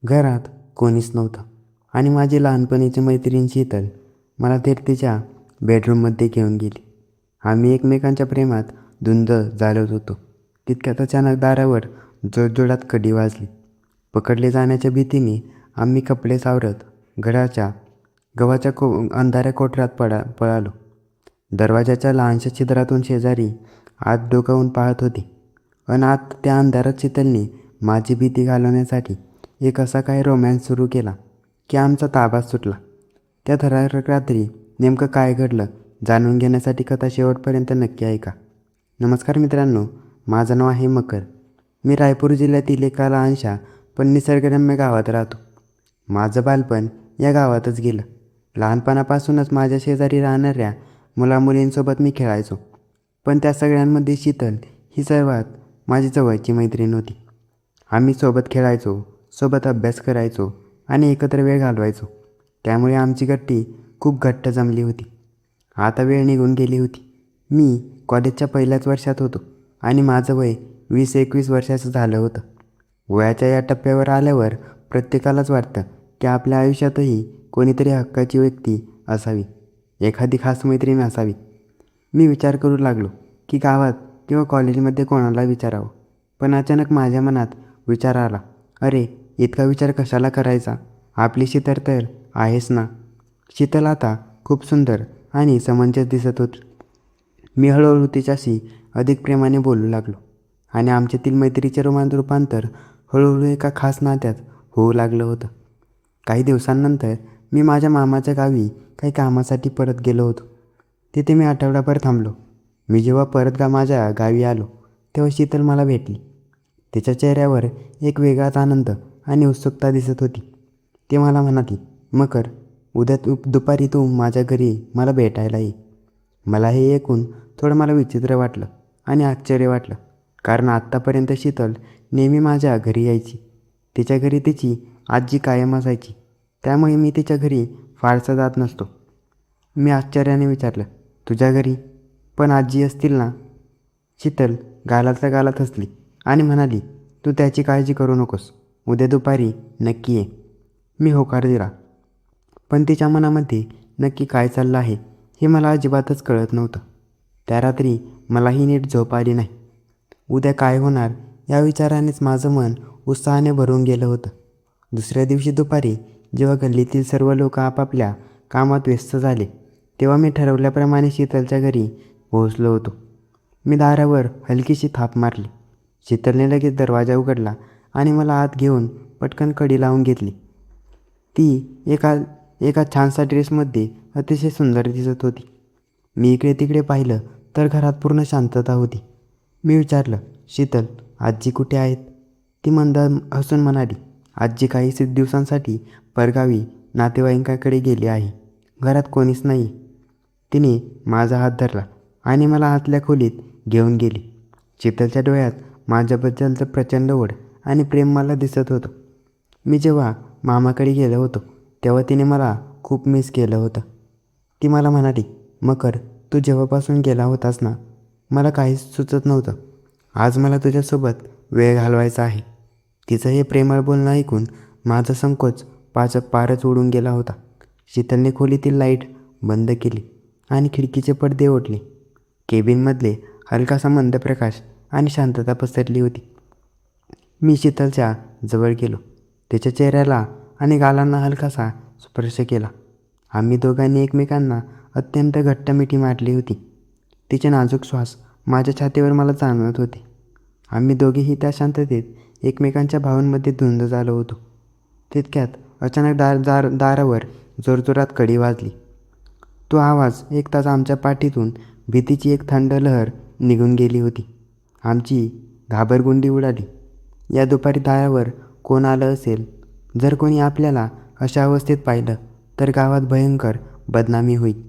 घरात कोणीच नव्हतं आणि माझी लहानपणीची मैत्रीण शीतल मला थेट तिच्या बेडरूममध्ये घेऊन गेली. आम्ही एकमेकांच्या प्रेमात धुंद झालो होतो. तितक्यात अचानक दारावर जोरजोरात कडी वाजली. पकडले जाण्याच्या भीतीने आम्ही कपडे सावरत गव्हाच्या अंधाऱ्या कोठऱ्यात पळालो. दरवाजाच्या लहानशा छिद्रातून शेजारी आत डोकावून पाहत होते. आत त्या अंधारात शीतलने माझी भीती घालवण्यासाठी एक असा काही रोमॅन्स सुरू केला की आमचा ताबाच सुटला. त्या थरारक रात्री नेमकं काय घडलं जाणून घेण्यासाठी कथा शेवटपर्यंत नक्की ऐका. नमस्कार मित्रांनो, माझं नाव आहे मकर. मी रायपूर जिल्ह्यातील एका लहानशा पण निसर्गरम्य गावात राहतो. माझं बालपण या गावातच गेलं. लहानपणापासूनच माझ्या शेजारी राहणाऱ्या मुलामुलींसोबत मी खेळायचो. पण त्या सगळ्यांमध्ये शीतल ही सर्वात माझी जवळची मैत्रीण होती. आम्ही सोबत खेळायचो, सोबत अभ्यास करायचो आणि एकत्र वेळ घालवायचो. त्यामुळे आमची गट्टी खूप घट्ट जमली होती. आता वेळ निघून गेली होती. मी कॉलेजच्या पहिल्याच वर्षात होतो आणि माझं वय 20-21 वर्षाचं झालं होतं. वयाच्या या टप्प्यावर आल्यावर प्रत्येकालाच वाटतं की आपल्या आयुष्यातही कोणीतरी हक्काची व्यक्ती असावी, एखादी खास मैत्रीण असावी. मी विचार करू लागलो की गावात किंवा कॉलेजमध्ये कोणाला विचारावं. पण अचानक माझ्या मनात विचार आला, अरे इतका विचार कशाला करायचा, आपली शीतल तर आहेच ना. शीतल आता खूप सुंदर आणि समंजस दिसत होती. मी हळूहळू तिच्याशी अधिक प्रेमाने बोलू लागलो आणि आमच्यातील मैत्रीचे रूपांतर हळूहळू एका खास नात्यात होऊ लागलं होतं. काही दिवसांनंतर मी माझ्या मामाच्या गावी काही कामासाठी परत गेलो होतो. तिथे मी आठवडाभर थांबलो. मी जेव्हा परत माझ्या गावी आलो तेव्हा शीतल मला भेटली. तिच्या चेहऱ्यावर एक वेगळाच आनंद आणि उत्सुकता दिसत होती. ती मला म्हणाली, मकर, उद्या दुपारी तू माझ्या घरी मला भेटायला ये. मला हे ऐकून थोडं मला विचित्र वाटलं आणि आश्चर्य वाटलं, कारण आत्तापर्यंत शीतल नेहमी माझ्या घरी यायची. तिच्या घरी तिची आजी कायम असायची, त्यामुळे मी तिच्या घरी फारसा जात नसतो. मी आश्चर्याने विचारलं, तुझ्या घरी पण आजी असतील ना? शीतल गालातल्या गालात हसली आणि म्हणाली, तू त्याची काळजी करू नकोस, उद्या दुपारी नक्की ये. मी होकार दिला, पण तिच्या मनामध्ये नक्की काय चाललं आहे हे मला अजिबातच कळत नव्हतं. त्या रात्री मलाही नीट झोप आली नाही. उद्या काय होणार या विचारानेच माझं मन उत्साहाने भरून गेलं होतं. दुसऱ्या दिवशी दुपारी जेव्हा गल्लीतील सर्व लोक आपापल्या कामात व्यस्त झाले तेव्हा मी ठरवल्याप्रमाणे शीतलच्या घरी पोहोचलो होतो. मी दारावर हलकीशी थाप मारली. शीतलने लगेच दरवाजा उघडला आणि मला आत घेऊन पटकन कडी लावून घेतली. ती एका छानसा ड्रेसमध्ये अतिशय सुंदर दिसत होती. मी इकडे तिकडे पाहिलं तर घरात पूर्ण शांतता होती. मी विचारलं, शीतल, आजी कुठे आहेत? ती मंद हसून म्हणाली, आजी काही दिवसांसाठी परगावी नातेवाईकांकडे गेली आहे. घरात कोणीच नाही. तिने माझा हात धरला आणि मला आतल्या खोलीत घेऊन गेली. शीतलच्या डोळ्यात माझ्याबद्दलचं प्रचंड ओढ आणि प्रेम मला दिसत होतं. मी जेव्हा मामाकडे गेलो होतो तेव्हा तिने मला खूप मिस केलं होतं. ती मला म्हणाली, मकर, तू जेव्हापासून गेला होतास ना, मला काहीच सुचत नव्हतं. आज मला तुझ्यासोबत वेळ घालवायचा आहे. तिचं हे प्रेमळ बोलणं ऐकून माझा संकोच पारच उडून गेला होता. शीतलने खोलीतील लाईट बंद केली आणि खिडकीचे पडदे ओढले. केबिनमधले हलकासा मंद प्रकाश आणि शांतता पसरली होती. मी शीतलच्या जवळ गेलो. तिच्या चेहऱ्याला आणि गालांना हलकासा स्पर्श केला. आम्ही दोघांनी एकमेकांना अत्यंत घट्ट मिठी मारली होती. तिचे नाजूक श्वास माझ्या छातीवर मला जाणवत होते. आम्ही दोघेही त्या शांततेत एकमेकांच्या भावांमध्ये धुंद झालो होतो. तितक्यात अचानक दारावर जोरजोरात कडी वाजली. तो आवाज ऐकताच आमच्या पाठीतून भीतीची एक थंड लहर निघून गेली होती. आमची घाबरगुंडी उडाली. या दुपारी दारावर कोण आलं असेल? जर कोणी आपल्याला अशा अवस्थेत पाहिलं तर गावात भयंकर बदनामी होईल.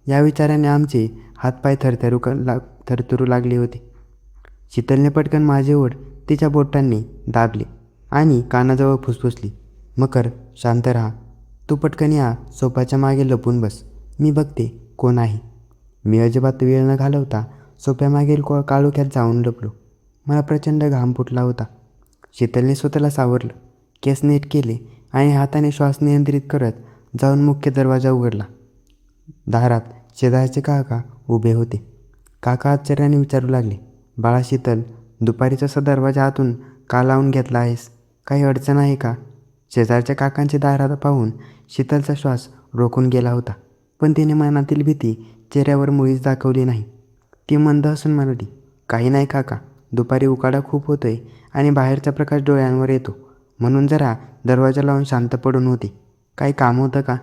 या विचाराने आमचे हातपाय थरथरू लागले होते. शीतलने पटकन माझे ओठ तिच्या बोटांनी दाबले आणि कानाजवळ फुसफुसली, मकर, शांत राहा. तू पटकन या सोफ्याच्या मागे लपून बस. मी बघते कोण आहे. मी अजिबात वेळ न घालवता सोफ्यामागील काळोख्यात जाऊन लपलो. मला प्रचंड घाम फुटला होता. शीतलने स्वतःला सावरलं. केस नीट केले आणि हाताने श्वास नियंत्रित करत जाऊन मुख्य दरवाजा उघडला. दारात शेजारचे काका उभे होते. काका आश्चर्याने विचारू लागले, बाळा शीतल, दुपारीचा असा दरवाजा आतून का लावून घेतला आहेस? काही अडचण आहे का? शेजारच्या काकांचे दारात पाहून शीतलचा श्वास रोखून गेला होता, पण तिने मनातील भीती चेहऱ्यावर मुळीच दाखवली नाही. ती मंद हसून म्हणाली, काही नाही काका, दुपारी उकाडा खूप होतोय आणि बाहेरचा प्रकाश डोळ्यांवर येतो, म्हणून जरा दरवाजा लावून शांत पडून होते. काही काम होतं का?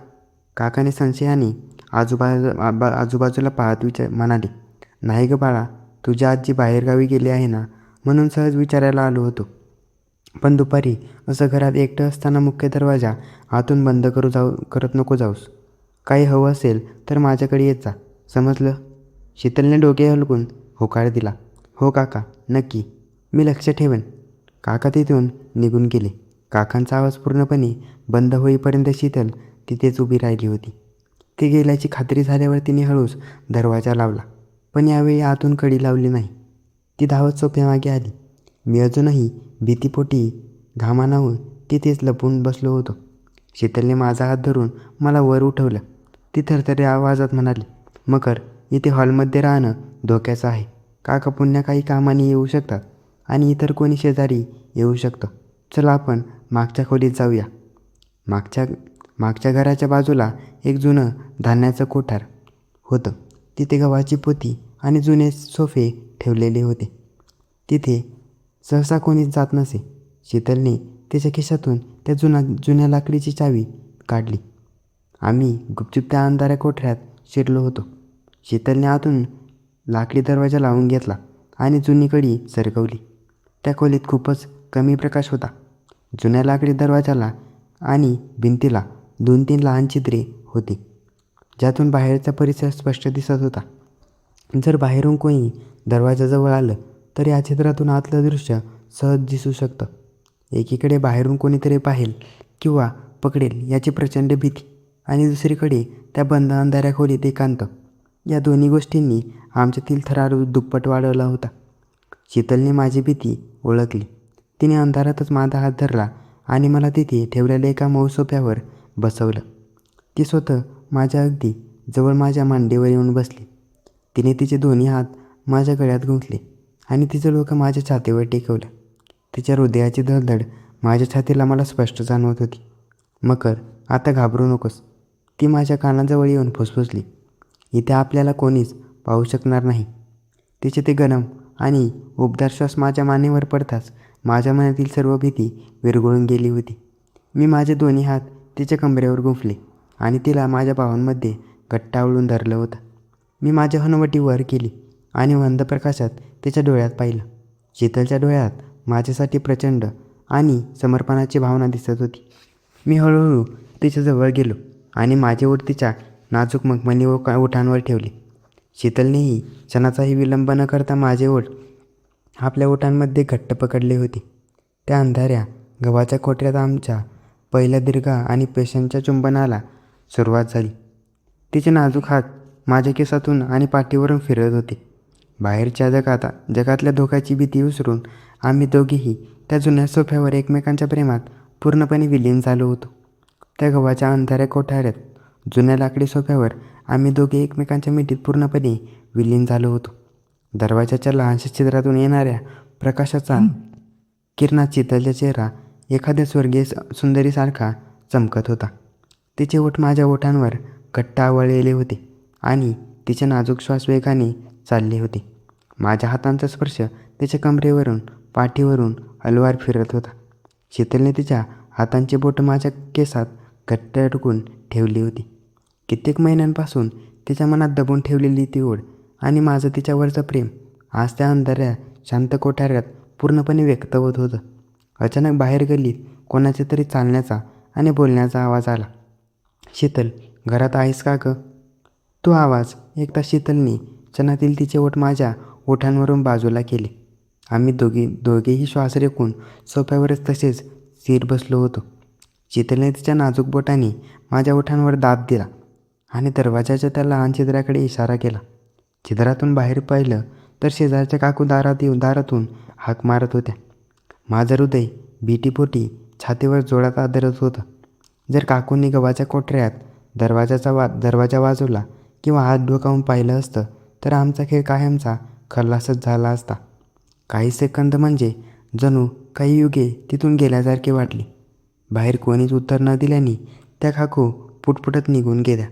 काकाने संशयाने आजूबाजूला पाहत म्हणाले, नाही ग बाळा, तुझी आजी बाहेरगावी गेली आहे ना, म्हणून सहज विचारायला आलो होतो. पण दुपारी असं घरात एकटं असताना मुख्य दरवाजा आतून बंद करत नको जाऊस. काही हवं असेल तर माझ्याकडे येत जा, समजलं? शीतलने डोके हलवून होकार दिला. हो काका, नक्की, मी लक्ष ठेवेन. काका तिथून निघून गेले. काकांचा आवाज पूर्णपणे बंद होईपर्यंत शीतल तिथेच उभी राहिली होती. ती गेल्याची खात्री झाल्यावर तिने हळूच दरवाजा लावला, पण यावेळी आतून कडी लावली नाही. ती धावत सोफ्यामागे आली. मी अजूनही भीतीपोटी घामानाहून तिथेच लपून बसलो होतो. शीतलने माझा हात धरून मला वर उठवलं. ती थरथरी आवाजात म्हणाली, मकर, इथे हॉलमध्ये राहणं धोक्याचं आहे. काका पुन्हा काही कामाने येऊ शकतात आणि इतर कोणी शेजारी येऊ शकतं. चला आपण मागच्या खोलीत जाऊया. मागच्या घराच्या बाजूला एक जुनं धान्याचं कोठार होतं. तिथे गव्हाची पोती आणि जुने सोफे ठेवलेले होते. तिथे सहसा कोणीच जात नसे. शीतलने त्याच्या खिशातून त्या जुन्या लाकडीची चावी काढली. आम्ही गुपचूप त्या अंधाऱ्या कोठऱ्यात शिरलो होतो. शीतलने आतून लाकडी दरवाजा लावून घेतला आणि जुनी कडी सरकवली. त्या खोलीत खूपच कमी प्रकाश होता. जुन्या लाकडी दरवाजाला आणि भिंतीला 2-3 लहान छिद्रे होती, ज्यातून बाहेरचा परिसर स्पष्ट दिसत होता. जर बाहेरून कोणी दरवाजाजवळ आलं तर या छिद्रातून आतलं दृश्य सहज दिसू शकतं. एकीकडे बाहेरून कोणीतरी पाहेल किंवा पकडेल याची प्रचंड भीती आणि दुसरीकडे त्या बंद अंधाऱ्या खोलीत एकांत. या दोन्ही गोष्टींनी आमच्यातील थरार दुप्पट वाढवला होता. शीतलने माझी भीती ओळखली. तिने अंधारातच माझा हात धरला आणि मला तिथे ठेवलेल्या एका मऊ सोफ्यावर बसवलं. ती स्वतः माझ्या अगदी जवळ माझ्या मांडीवर येऊन बसली. तिने तिचे दोन्ही हात माझ्या गळ्यात गुंतले आणि तिचं डोकं माझ्या छातीवर टेकवलं. तिच्या हृदयाची धडधड माझ्या छातीला मला स्पष्ट जाणवत होती. मकर, आता घाबरू नकोस, ती माझ्या कानाजवळ येऊन फुसफुसली. इथे आपल्याला कोणीच पाहू शकणार नाही. तिचे ते गरम आणि उबदार श्वास माझ्या मानेवर पडताच माझ्या मनातील सर्व भीती विरघळून गेली होती. मी माझे दोन्ही हात तिच्या कमरेवर गुंफले आणि तिला माझ्या बाहुंमध्ये घट्ट आवळून धरलं होतं. मी माझी हनुवटी वर केली आणि मंद प्रकाशात तिच्या डोळ्यात पाहिलं. शीतलच्या डोळ्यात माझ्यासाठी प्रचंड आणि समर्पणाची भावना दिसत होती. मी हळूहळू तिच्याजवळ गेलो आणि माझे ओठ तिच्या नाजूक मखमली ओठांवर ठेवले. शीतलनेही क्षणाचाही विलंब न करता माझे ओठ आपल्या ओठांमध्ये घट्ट पकडले होते. त्या अंधाऱ्या गव्हाच्या कोठऱ्यात आमच्या पहिल्या दीर्घ आणि पेशंटच्या चुंबनाला सुरुवात झाली. तिचे नाजूक हात माझ्या केसातून आणि पाठीवरून फिरत होते. बाहेरच्या जगातल्या धोक्याची भीती विसरून आम्ही दोघेही त्या जुन्या सोफ्यावर एकमेकांच्या प्रेमात पूर्णपणे विलीन झालो होतो. त्या गव्हाच्या अंधाऱ्या कोठाऱ्यात जुन्या लाकडी सोफ्यावर आम्ही दोघे एकमेकांच्या मिठीत पूर्णपणे विलीन झालो होतो. दरवाजाच्या लहानशा छिद्रातून येणाऱ्या प्रकाशाचा किरणात शीतलचा चेहरा एखाद्या स्वर्गीय सुंदरीसारखा चमकत होता. तिचे ओठ माझ्या ओठांवर घट्ट आवळलेले होते आणि तिचे नाजूक श्वास वेगाने चालले होते. माझ्या हातांचा स्पर्श तिच्या कमरेवरून पाठीवरून हलवार फिरत होता. शीतलने तिच्या हातांची बोटं माझ्या केसात घट्ट अडकून ठेवली होती. कित्येक महिन्यांपासून तिच्या मनात दबून ठेवलेली ती ओढ आणि माझं तिच्यावरचं प्रेम आज त्या अंधाऱ्या शांत कोठाऱ्यात पूर्णपणे व्यक्त होत होतं. अचानक बाहेर गल्लीत कोणाच्या तरी चालण्याचा आणि बोलण्याचा आवाज आला. शीतल, घरात आहेस का गं? तो आवाज एकदा शीतलने क्षणातील तिचे ओठ माझ्या ओठांवरून बाजूला केले. आम्ही दोघेही श्वास रेकून सोफ्यावरच तसेच स्थिर बसलो होतो. शीतलने तिच्या नाजूक बोटाने माझ्या ओठांवर दाब दिला आणि दरवाजाच्या त्या लहान छिद्राकडे इशारा केला. छिद्रातून बाहेर पाहिलं तर शेजारच्या काकू दारातून हाक मारत होत्या. माझं हृदय भीतीपोटी छातीवर जोरात आदळत होतं. जर काकूंनी गव्हाच्या कोठऱ्यात दरवाजा वाजवला किंवा हात डोकावून पाहिलं असतं तर आमचा खेळ कायमचा खल्लासच झाला असता. काही सेकंद म्हणजे जणू काही युगे तिथून गेल्यासारखे वाटले. बाहेर कोणीच उत्तर न दिल्याने त्या काकू पुटपुटत निघून गेल्या.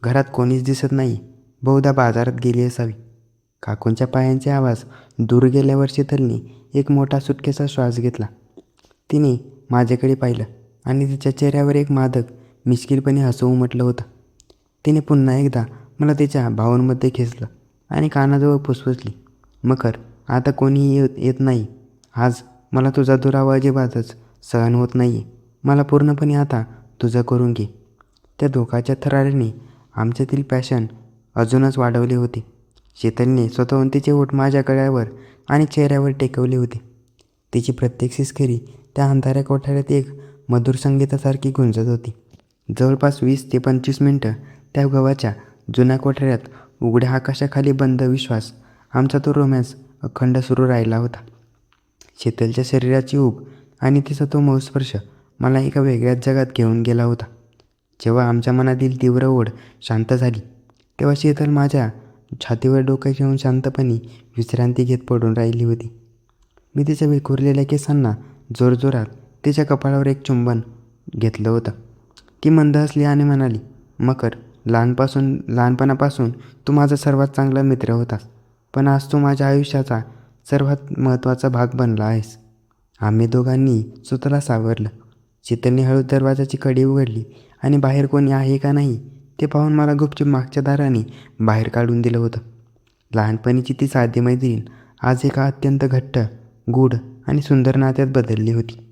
घरात कोणीच दिसत नाही. बहुधा बाजारात गेली असावी. काकूंच्या पायांचे आवाज दूर गेल्यावर शीतलने एक मोठा सुटकेचा श्वास घेतला. तिने माझ्याकडे पाहिलं आणि तिच्या चेहऱ्यावर एक मादक मिश्किलपणे हसू उमटलं होतं. तिने पुन्हा एकदा मला तिच्या बाहूंमध्ये खेचलं आणि कानाजवळ फुसफुसली, मखर, आता कोणीही येत नाही. आज मला तुझा दुरावा अजिबातच सहन होत नाही. मला पूर्णपणे आता तुझं करून घे. त्या धोकाच्या थराराने आमच्यातील पॅशन अजूनच वाढवले होते. शीतलने स्वतःहून तिचे ओठ माझ्या गळ्यावर आणि चेहऱ्यावर टेकवले होते. तिची प्रत्येक सिसकरी त्या अंधाऱ्या कोठड्यात एक मधुर संगीतासारखी गुंजत होती. जवळपास 20 ते 25 मिनटं त्या गव्हाच्या जुन्या कोठड्यात उघड्या आकाशाखाली बंद विश्वास आमचा तो रोमॅन्स अखंड सुरू राहिला होता. शीतलच्या शरीराची ऊब आणि तिचा तो मऊ स्पर्श मला एका वेगळ्याच जगात घेऊन गेला होता. जेव्हा आमच्या मनातील तीव्र ओढ शांत झाली तेव्हा शीतल माझ्या छातीवर डोकं घेऊन शांतपणे विश्रांती घेत पडून राहिली होती. मी तिच्या विखुरलेल्या केसांना जोरजोरात तिच्या कपाळावर एक चुंबन घेतलं होतं. ती मंद हसली आणि म्हणाली, मकर, लहानपणापासून तू माझा सर्वात चांगला मित्र होतास, पण आज तू माझ्या आयुष्याचा सर्वात महत्त्वाचा भाग बनला आहेस. आम्ही दोघांनी स्वतःला सावरलं. शीतलने हळूच दरवाजाची कडी उघडली आणि बाहेर कोणी आहे का नाही ते पाहून मला गुपचूप मागच्या दाराने बाहेर काढून दिलं होतं. लहानपणीची ती साधी मैत्रीण आज एका अत्यंत घट्ट, गूढ आणि सुंदर नात्यात बदलली होती.